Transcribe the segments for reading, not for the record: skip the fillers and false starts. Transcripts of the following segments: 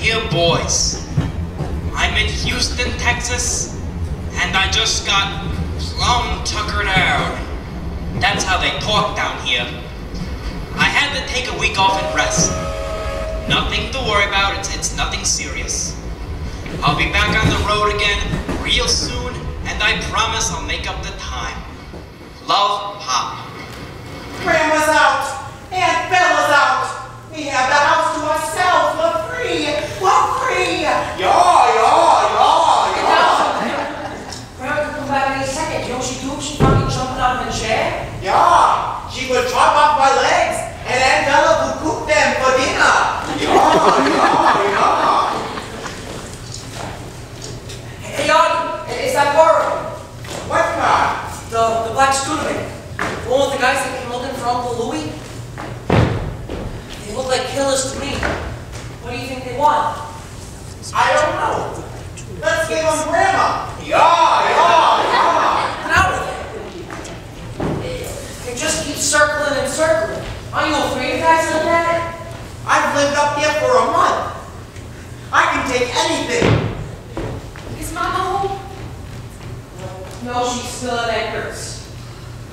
here, boys. I'm in Houston, Texas, and I just got plumb tuckered out. That's how they talk down here. I had to take a week off and rest. Nothing to worry about, it's nothing serious. I'll be back on the road again real soon, and I promise I'll make up the time. Love, Pop. Grandma's out, Aunt Bella's out. We have the house to ourselves. We're free. We're free. Yeah. Grandma could come back any second. You know what she do? She fucking jumping out of her chair. Yeah, she would chop off my legs, and Aunt Bella would cook them for dinner. Yeah. Hey, Artie, is that Burrow? What car? The black Studebaker. The one with the guys that came looking for Uncle Louie? They look like killers to me. What do you think they want? I don't know. Let's give them Grandma. Yeah. Get out of there. They just keep circling and circling. Aren't you afraid of guys like that? I've lived up here for a month. I can take anything. Is Mama home? No, she's still at Yonkers.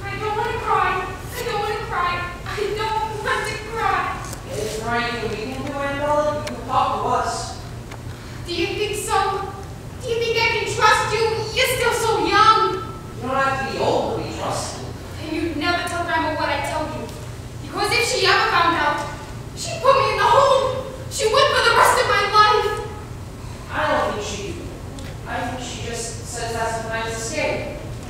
I don't want to cry. I don't want to cry. I don't want to cry. Is there anything we can do, Aunt Bella? You can talk to us. Do you think so? Do you think I can trust you? You're still so young. You don't have to be old to be trusted. And you'd never tell Grandma what I tell you. Because if she ever found out, she'd put me in the hole. She would for the rest of my life. I don't think she do. I think she just says that sometimes to scare you.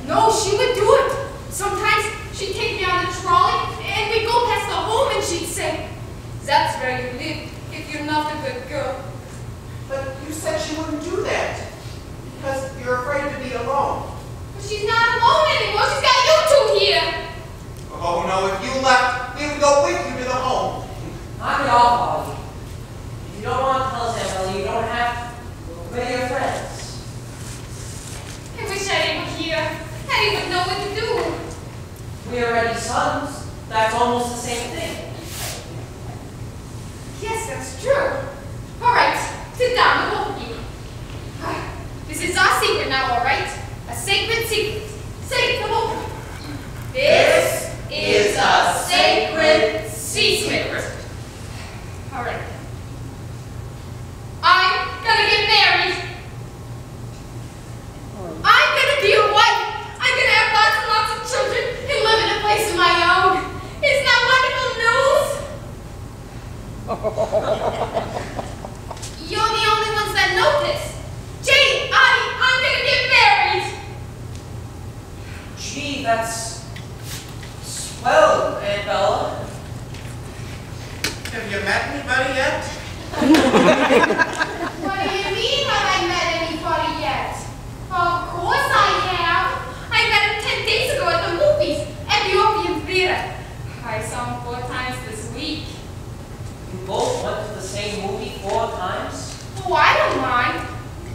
No, she would do it. Sometimes she'd take me on the trolley, and we'd go past the home, and she'd say, "That's where you live, if you're not a good girl." But you said she wouldn't do that. Because you're afraid to be alone. But she's not alone anymore. She's got you two here. Oh no, if you left, we would go with you to the home. Knock it off, Ollie. If you don't want to tell us, Aunt Bella, you don't have to. We're your friends. I wish Eddie were here. Eddie would know what to do. We're already sons. That's almost the same thing. Yes, that's true. All right, sit down, the both of you. This is our secret now, all right? A sacred secret. Say it, come on. This is a sacred secret. All right. I'm gonna get married. I'm gonna be a wife. I'm gonna have lots and lots of children and live in a place of my own. Isn't that wonderful news? You're the only ones that know this. Jay, I'm gonna get married. Gee, that's swell, Aunt Bella. Have you met anybody yet? What do you mean, have I met anybody yet? Of course I have. I met him 10 days ago at the movies, at the Opium Theater. I saw him 4 times this week. You both went to the same movie 4 times? Oh, I don't mind.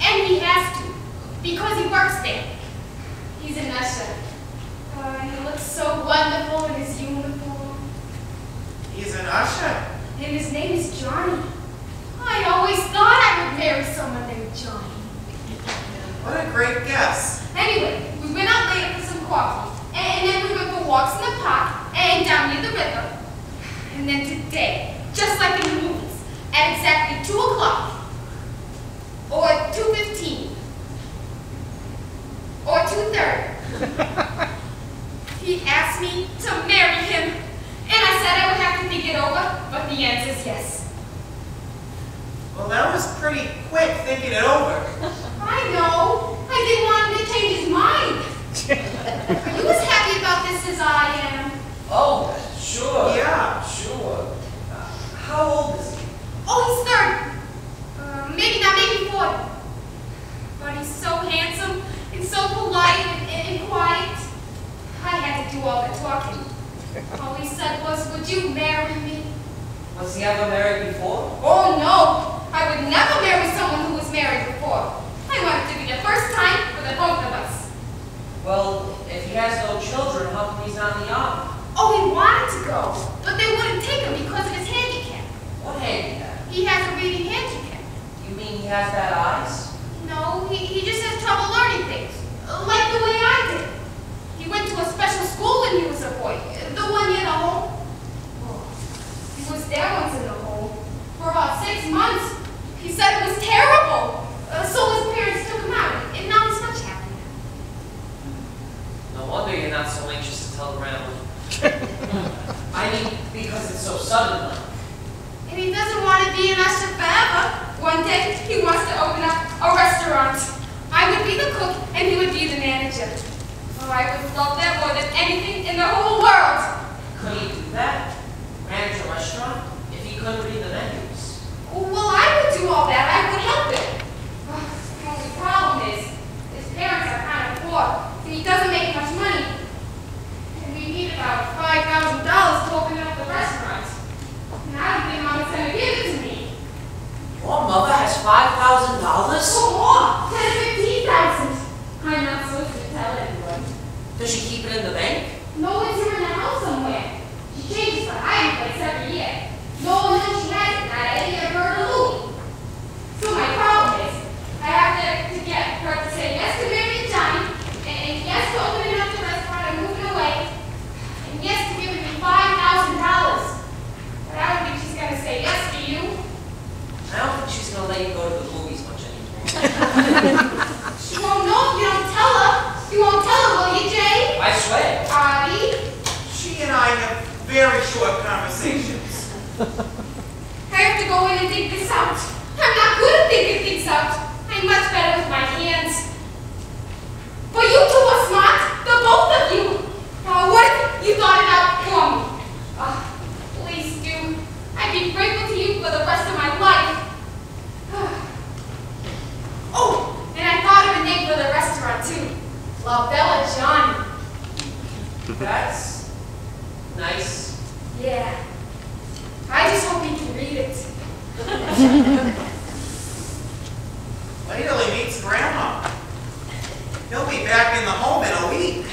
And he has to, because he works there. He's an usher. He looks so wonderful in his uniform. He's an usher. And his name is Johnny. I always thought I would marry someone named Johnny. What a great guess. Anyway, we went out later for some coffee, and then we went for walks in the park and down near the river. And then today, just like in the movies, at exactly 2 o'clock, or 2:15, or 2:30, he asked me to marry him, and I said I would have to think it over, but the answer is yes. Well, that was pretty quick thinking it over. I know. I didn't want him to change his mind. Are you as happy about this as I am? Oh, sure. Yeah. Sure. How old is he? Oh, he's 30. Maybe 40. But he's so handsome and so polite and quiet. I had to do all the talking. All he said was, "Would you marry me?" Was he ever married before? Oh, no. I would never marry someone who was married before. I wanted to be the first time for the both of us. Well, if he has no children, how come he's not in the army? Oh, he wanted to go, but they wouldn't take him because of his handicap. What handicap? He has a reading handicap. You has bad eyes? No, he just has trouble learning things. Like the way I did. He went to a special school when he was a boy. The one near the home. Oh, he was there once in the home. For about 6 months. He said it was terrible. So his parents took him out. And now he's much happier. No wonder you're not so anxious to tell Grandma. I mean, because it's so sudden. And he doesn't want to be an usher forever. One day, he wants to open up a restaurant. I would be the cook, and he would be the manager. Oh, I would love that more than anything in the whole world. Could he do that? Manage a restaurant? If he couldn't read the menus? Well, I would do all that. I would help him. The only problem is, his parents are kind of poor, and he doesn't make much money. And we need about $5,000 to open up the restaurant. And I don't think Mama's going to give it to me. Your mother has $5,000? Oh, more! 10 to 15,000. I'm not supposed to tell anyone. Does she keep it in the bank? No, it's here in the house somewhere. She changes the hiding place every year. No one knows she has it, not Eddie or Bert or Louie. So my problem is, I have to get her to say yes to marrying Johnny, and yes to opening up the restaurant and moving away, and yes to giving me $5,000. But I don't think she's going to say yes to you. I don't think she's going to let you go to the movies much anymore. She won't know if you don't tell her. You won't tell her, will you, Jay? I swear. Audie? She and I have very short conversations. I have to go in and think this out. I'm not good at thinking things out. I'm much better with my hands. But you two are smart, the both of you. What if you thought it out for me? Please do. I'd be grateful to you for the rest of my life. Oh, and I thought of a name for the restaurant too. La Bella Johnny. That's nice. Yeah. I just hope he can read it. Wait till he meets Grandma. He'll be back in the home in a week.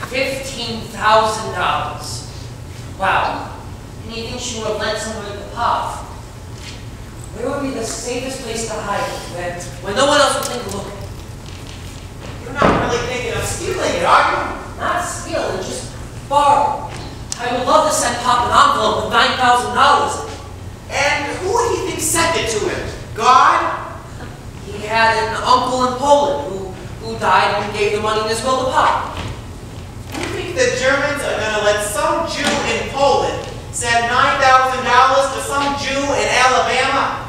$15,000. Wow. And you think she would have lent someone at the pub? Where would be the safest place to hide it when no one else would think of looking? You're not really thinking of stealing it, are you? Not steal, just borrow. I would love to send Pop an envelope with $9,000. And who would he think sent it to him? God? He had an uncle in Poland who died and gave the money in his will to Pop. You think the Germans are going to let some Jew in Poland send $9,000 to some Jew in Alabama?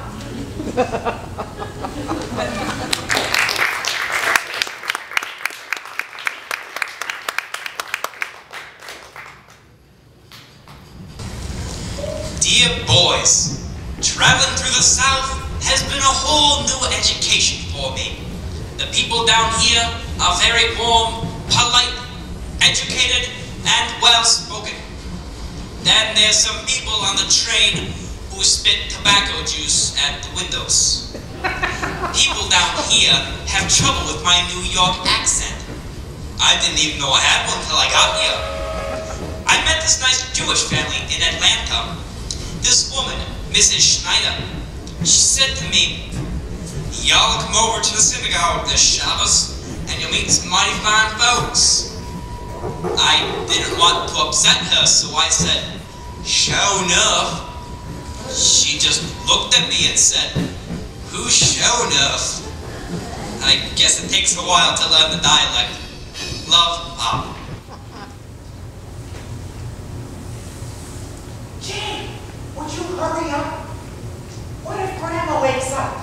Dear boys, traveling through the South has been a whole new education for me. The people down here are very warm, polite, educated, and well-spoken. Then there's some people on the train who spit tobacco juice at the windows. People down here have trouble with my New York accent. I didn't even know I had one until I got here. I met this nice Jewish family in Atlanta. This woman, Mrs. Schneider, she said to me, "Y'all come over to the synagogue this Shabbos, and you'll meet some mighty fine folks." I didn't want to upset her, so I said, "Sure enough." She just looked at me and said, "Who's sure enough?" I guess it takes a while to learn the dialect. Love, Pop. Jane, would you hurry up? What if Grandma wakes up?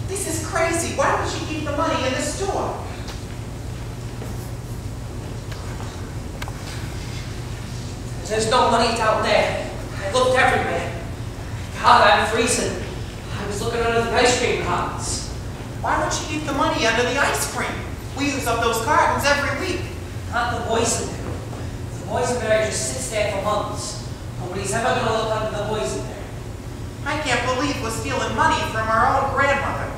This is crazy. Why would she keep the money in the store? There's no money down there. I looked everywhere. God, I'm freezing. I was looking under the ice cream cartons. Why would she keep the money under the ice cream? We use up those cartons every week. Not the boysenberry. The boysenberry just sits there for months. Nobody's ever going to look under the boysenberry. I can't believe we're stealing money from our own grandmother.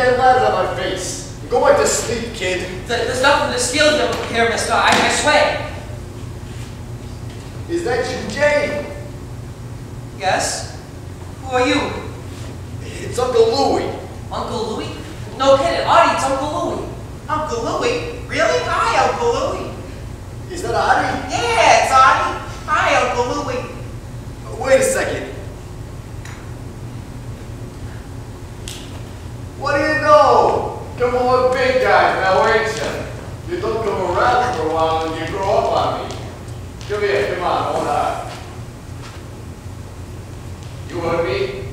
getting lathered on my face. Go back to sleep, kid. There's nothing to steal here, mister. I swear. Is that you, Jay? Yes? Who are you? It's Uncle Louie. Uncle Louie? No kidding, Artie, it's Uncle Louie. Uncle Louie? Really? Hi, Uncle Louie. Is that Artie? Yeah, it's Artie. Hi, Uncle Louie. Wait a second. What do you know? Come on, big guy now, ain't you? You don't come around for a while and you grow up on me. Come here, come on, hold on. You heard me?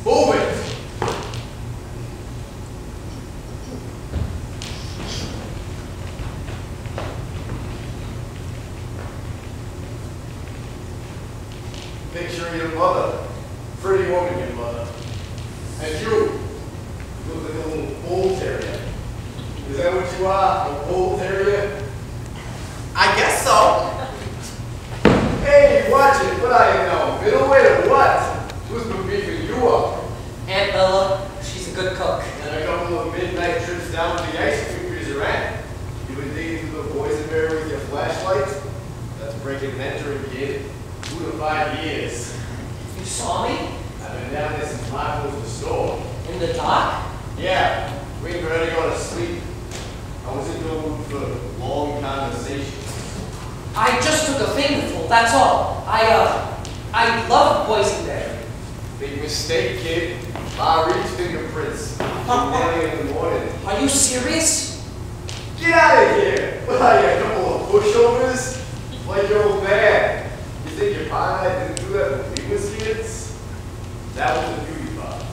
Move it! Picture of your mother. Pretty woman, your mother. And you look like a little bull terrier. Is that what you are? A bull terrier? I guess so. Hey, watch it. What I know? Middleweight or what? Who's been beefing you up? Aunt Bella, she's a good cook. And a couple of midnight trips down to the ice cream freezer, eh? You been digging through the boysenberry with your flashlight? That's breaking and entering, kid. 2 to 5 years. You saw me? I've been down there since Mark was the store. In the dock? Yeah, we ain't ready to go to sleep. I wasn't in the mood for long conversations. I just took a fingerful, that's all. I love boysenberry. Big mistake, kid. I reached fingerprints. Early in the morning. Are you serious? Get out of here! What are you, a couple of pushovers? Like your old man. You think your pa and I didn't do that when we was kids? That was the beauty spot.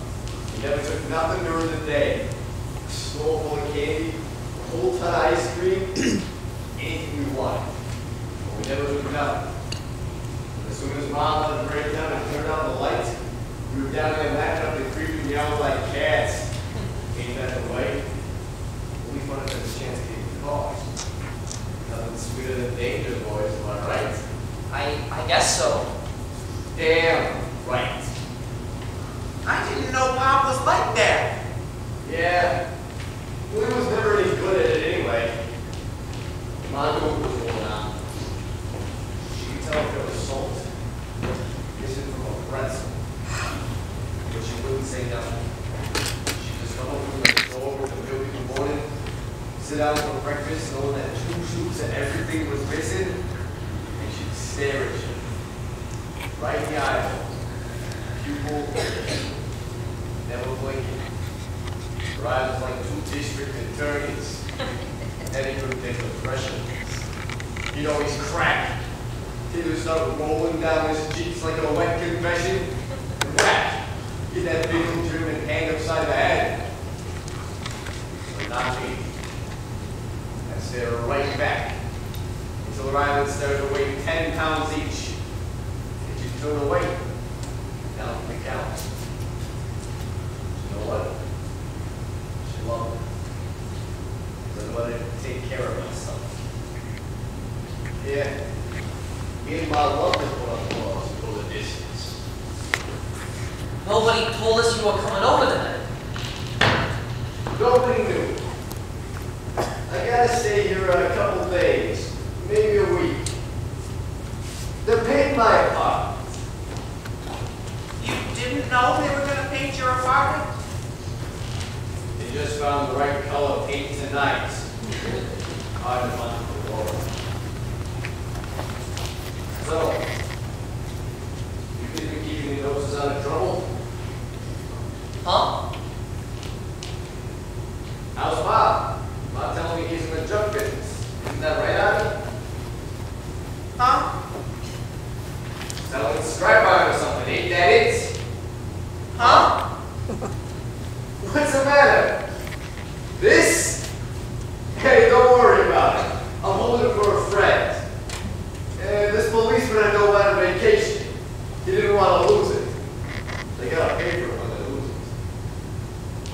We never took nothing during the day. A store full of candy, a whole ton of ice cream, anything we wanted. But we never took nothing. As soon as Mom let it break down and turn on the lights, we were down there lapping up and creeping meowing like cats. Ain't that the way? Only fun if there's a chance to get the cars. Nothing sweeter than danger, boys, am I right? I guess so. Damn right. I didn't know Pop was like that. Yeah. He was never any good at it anyway. Mom knew what was going on. She could tell if there was salt. Missing from a pretzel. But she wouldn't say nothing. She just come up from the store with the milk in the morning, sit down for breakfast, knowing that 2 scoops of everything was missing, and she'd stare at you. Right in the eyeball. Pupil, never blinking. Her eyes was like 2 district attorneys. Any good bit of pressure. You'd always crack. Till you start rolling down his cheeks like a wet confession. And whack! Get that big old German hand upside the head. But not me. I stare right back. Until her eyelids started to weigh 10 pounds each. And she'd turn away. Down from the count. You know what? She loved me. Because I wanted to take care of myself. Yeah. Me and my love to put on gloves to go the distance. Nobody told us you were coming over tonight. Nobody knew. I gotta stay here a couple days. Maybe a week. They're painting my apartment. You didn't know they were going to paint your apartment? They just found the right color paint tonight. Hard to find the wall. So, you think we're keeping the noses out of trouble? Huh? How's Bob? Bob telling me he's in the junk business. Isn't that right, Abby? Huh? Selling scrap iron or something, ain't that it? Huh? What's the matter? This? Hey, don't worry about it. I'm holding it for a friend. And this policeman I know went on vacation. He didn't want to lose it. They gotta pay for it when they lose it.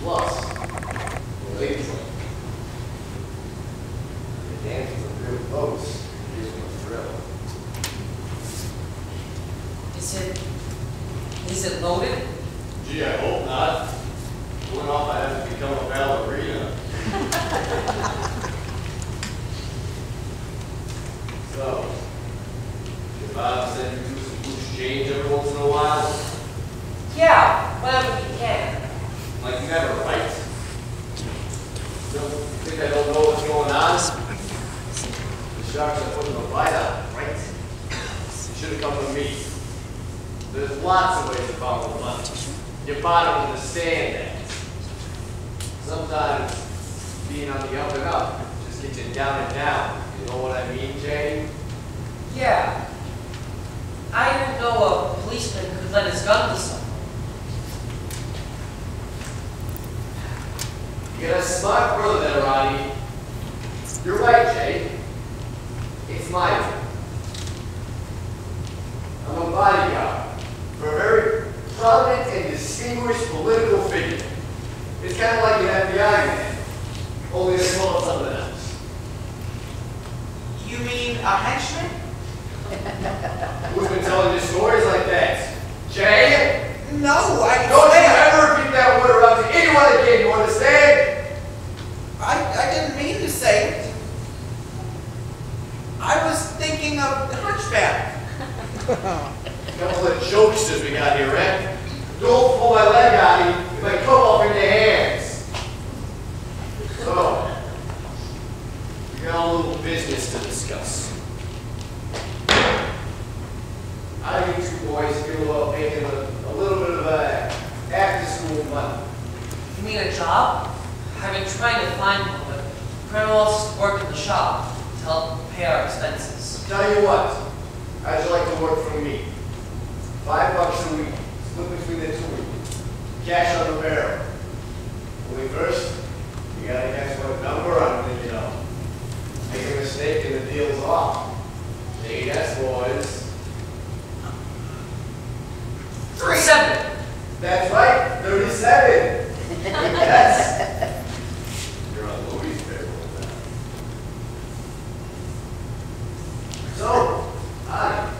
Plus, we're late for it. think I don't know what's going on? The sharks are putting a bite on, right? You should have come to me. There's lots of ways to follow the money. Your bottom understand that. Sometimes being on the up and up just gets you down and down. You know what I mean, Jay? Yeah. I didn't know a policeman could let his gun to someone. You got a smart brother there, Roddy. You're right, Jay. It's my turn. I'm a bodyguard for a very prominent and distinguished political figure. It's kind of like an FBI man, only they call it something else. You mean a henchman? Who's been telling you stories like that? Jay? No, I Don't you ever repeat that word around to anyone again, you understand? I didn't mean to say it. I was thinking of the hunchback. A couple of jokesters we got here, Red. Don't pull my leg out if I come off in your hands. So, we got a little business to discuss. How do you two boys feel about making a little bit of after-school money? You mean a job? I've been trying to find one, but Grandma wants to work in the shop to help pay our expenses. Tell you what, how'd you like to work for me? $5 a week, split between the two of you. Cash on the barrel. Only first, you gotta guess what number I'm thinking of. Make a mistake and the deal's off. Take a guess, boys. 37. That's right, 37. Yes. You're on Louis' payroll now. So, hi.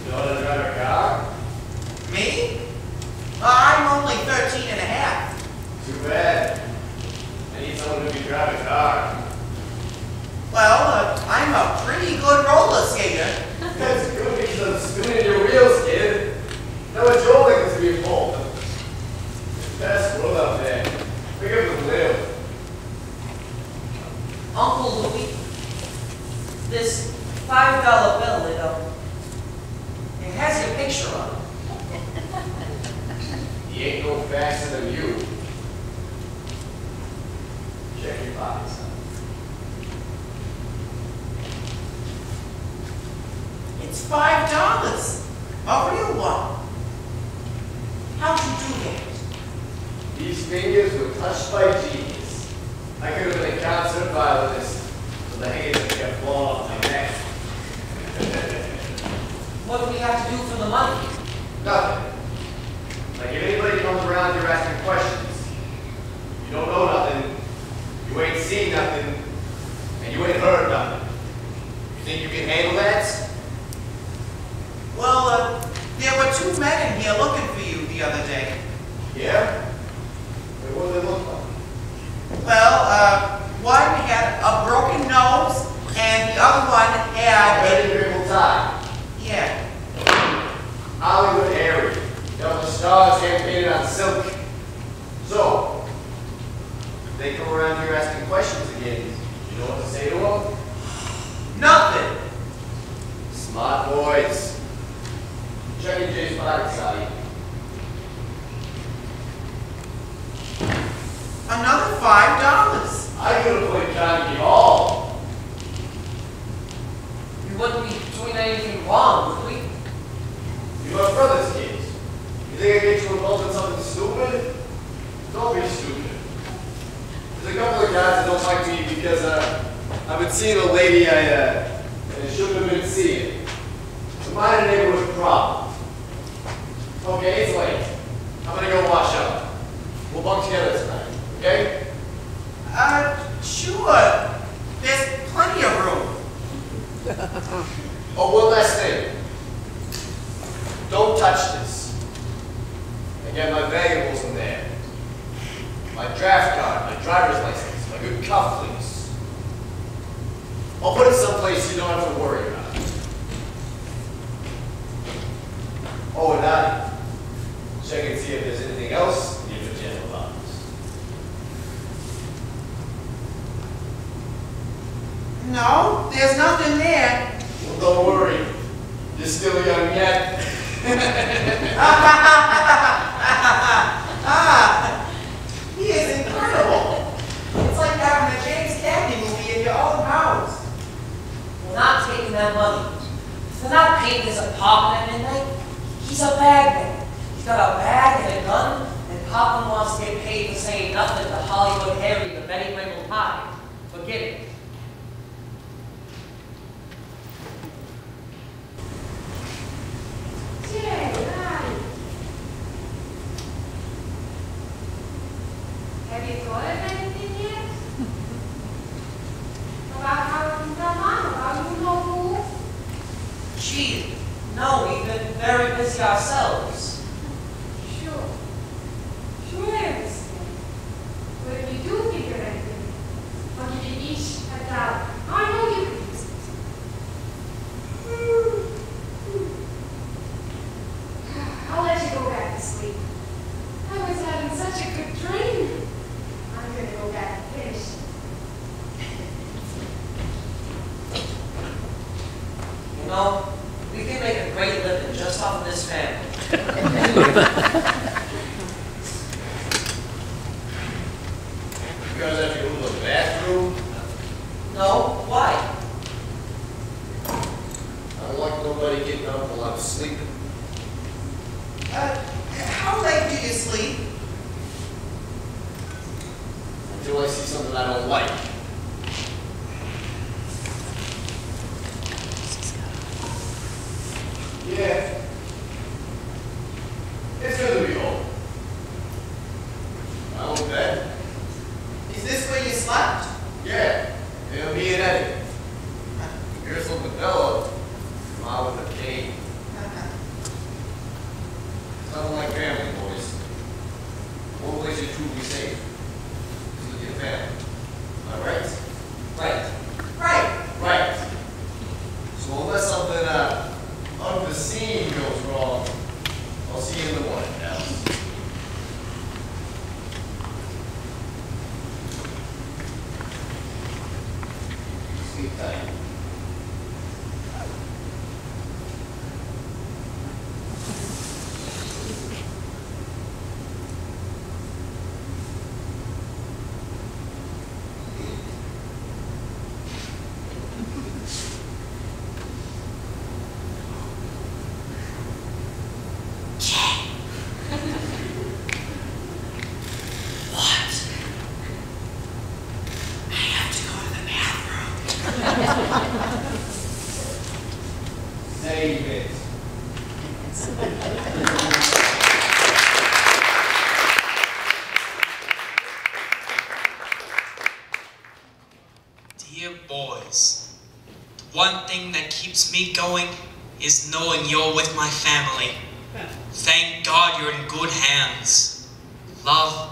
You know how to drive a car? Me? I'm only 13 and a half. Too bad. I need someone who can drive a car. Well, I'm a pretty good roller skater. That's good because I'm spinning your wheels, kid. Now it's your leg to be involved. Best world out there. Pick up the wheel. Uncle Louie, this $5 bill, it has your picture on it. He ain't no faster than you. Check your pockets. It's $5. A real one. How'd you do that? These fingers were touched by genius. I could have been a concert violinist, so the hands would get blown off my neck. What do we have to do for the money? Nothing. Like if anybody comes around here asking questions, you don't know nothing, you ain't seen nothing, and you ain't heard nothing. You think you can handle that? Well, there were two men in here looking for you the other day. Yeah? Wait, what do they look like? Well, one had a broken nose, and the other one had Red and wrinkled tie. Yeah. Hollywood area. Delta stars hand painted on silk. So, if they come around here asking questions again, you know what to say to them? Nothing. Smart boys. Check in Jay's pocket, Sally. Another $5. I could have played Carnegie Hall. We wouldn't be doing anything wrong, would we? You're my brother's kids. You think I get you involved in something stupid? Don't be stupid. There's a couple of guys that don't like me because I've been seeing a lady I shouldn't have been seeing. It's a minor neighborhood problem. Okay, it's late. I'm gonna go wash up. We'll bunk together tonight, okay? Sure. There's plenty of room. Oh, one last thing. Don't touch this. Again, my valuables in there. My draft card, my driver's license, my good cufflinks. I'll put it someplace you don't have to worry about. Oh, and check and see if there's anything else in your pajama bottoms. No, there's nothing there. Well, don't worry. You're still young yet. He is incredible. It's like having a James Cagney movie in your own house. We're not taking that money. We're not painting his apartment at midnight. He's a bagman. He's got a bag and a gun, and Papa wants to get paid for saying nothing to Hollywood Harry, the Betty Wringle Pie. Forget it. Have you thought of anything yet? About how it can come on, about you know who? Gee, no, we've been very busy ourselves. Sure. Sure, I understand. But if you do think of anything, I'll give you each $1. I know you can use it. I'll let you go back to sleep. I was having such a good dream. I'm gonna go back and finish it. You know, we can make a great living just off of this family. You guys have to go to the bathroom? No, why? I don't like nobody getting up while I'm sleeping. How late do you sleep? Until I see something I don't like. Yeah. It's good to be home. My own bed? Is this where you slept? Yeah. It'll be in Eddie. Here's little Bella. Mom with a cane. Nothing like family, boys. One place you're truly safe is with your family. Am I right? Right. Right. Right. So unless something unforeseen goes wrong, I'll see you in the morning, Alice. Sleep tight. Save it. Dear boys, the one thing that keeps me going is knowing you're with my family. Thank God you're in good hands. Love,